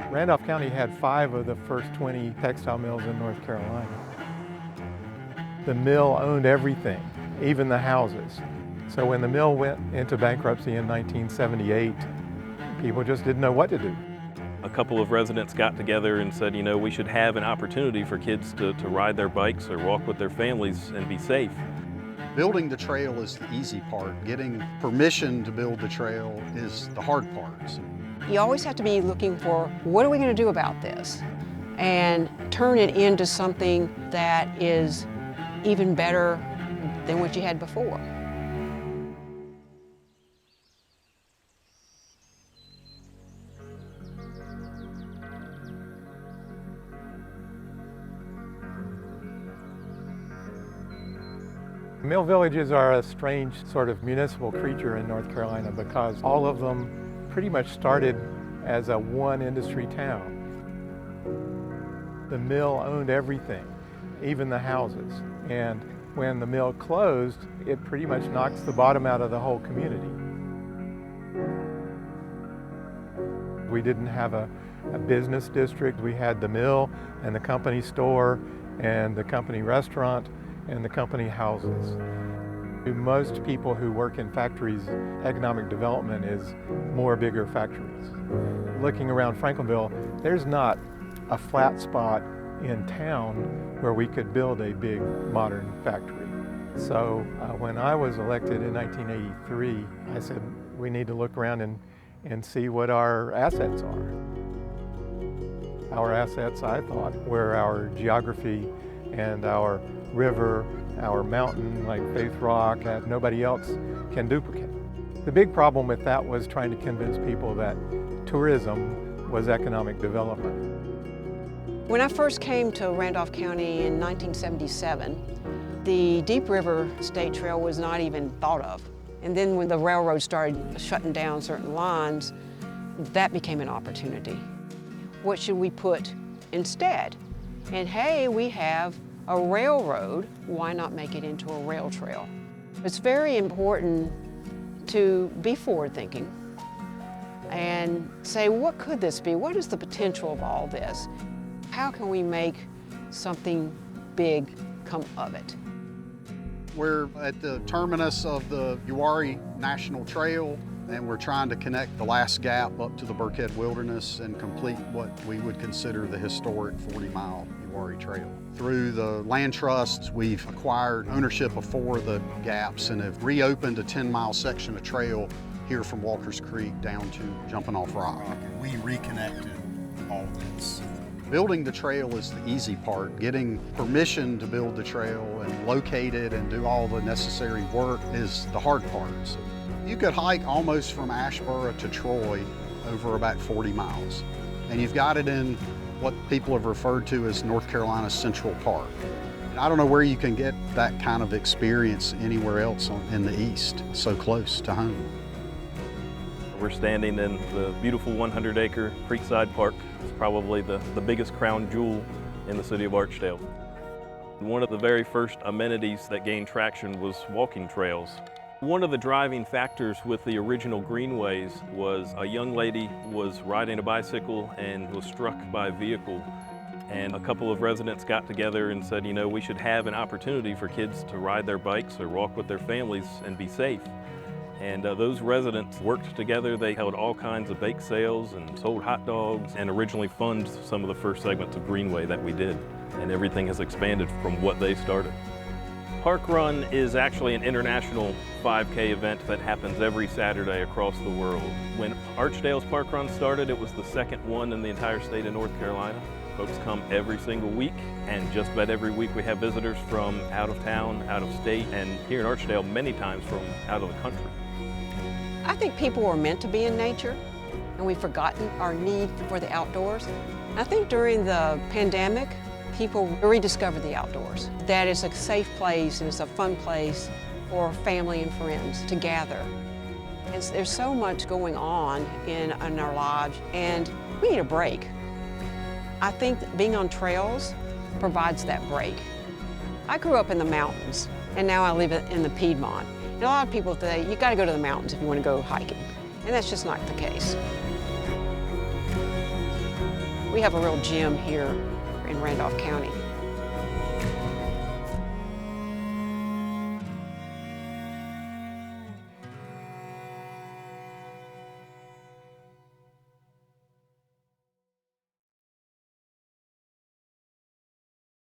Randolph County had 5 of the first 20 textile mills in North Carolina. The mill owned everything, even the houses. So when the mill went into bankruptcy in 1978, people just didn't know what to do. A couple of residents got together and said, you know, we should have an opportunity for kids to ride their bikes or walk with their families and be safe. Building the trail is the easy part. Getting permission to build the trail is the hard part. You always have to be looking for, what are we going to do about this? And turn it into something that is even better than what you had before. Mill villages are a strange sort of municipal creature in North Carolina because all of them pretty much started as a one industry town. The mill owned everything, even the houses. And when the mill closed, it pretty much knocks the bottom out of the whole community. We didn't have a business district. We had the mill and the company store and the company restaurant and the company houses. Most people who work in factories, economic development is more bigger factories. Looking around Franklinville, there's not a flat spot in town where we could build a big modern factory. So when I was elected in 1983, I said, we need to look around and see what our assets are. Our assets, I thought, were our geography and our river, our mountain like Faith Rock that nobody else can duplicate. The big problem with that was trying to convince people that tourism was economic development. When I first came to Randolph County in 1977, the Deep River State Trail was not even thought of. And then when the railroad started shutting down certain lines, that became an opportunity. What should we put instead? And hey, we have a railroad, why not make it into a rail trail? It's very important to be forward-thinking and say, what could this be? What is the potential of all this? How can we make something big come of it? We're at the terminus of the Uwharrie National Trail, and we're trying to connect the last gap up to the Burkhead Wilderness and complete what we would consider the historic 40-mile Uwharrie Trail. Through the land trusts, we've acquired ownership of 4 of the gaps and have reopened a 10-mile section of trail here from Walker's Creek down to Jumping Off Rock. And we reconnected all of this. Building the trail is the easy part. Getting permission to build the trail and locate it and do all the necessary work is the hard part. So you could hike almost from Asheboro to Troy over about 40 miles. And you've got it in what people have referred to as North Carolina's Central Park. And I don't know where you can get that kind of experience anywhere else in the East, so close to home. We're standing in the beautiful 100-acre Creekside Park. It's probably the biggest crown jewel in the city of Archdale. One of the very first amenities that gained traction was walking trails. One of the driving factors with the original greenways was a young lady was riding a bicycle and was struck by a vehicle. And a couple of residents got together and said, you know, we should have an opportunity for kids to ride their bikes or walk with their families and be safe. And those residents worked together. They held all kinds of bake sales and sold hot dogs and originally funded some of the first segments of Greenway that we did. And everything has expanded from what they started. Park Run is actually an international 5K event that happens every Saturday across the world. When Archdale's Park Run started, it was the second one in the entire state of North Carolina. Folks come every single week, and just about every week we have visitors from out of town, out of state, and here in Archdale many times from out of the country. I think people were meant to be in nature, and we've forgotten our need for the outdoors. I think during the pandemic, people rediscovered the outdoors. That it's a safe place and it's a fun place for family and friends to gather. There's so much going on in our lives, and we need a break. I think that being on trails provides that break. I grew up in the mountains, and now I live in the Piedmont. And a lot of people say, you gotta go to the mountains if you want to go hiking. And that's just not the case. We have a real gem here in Randolph County.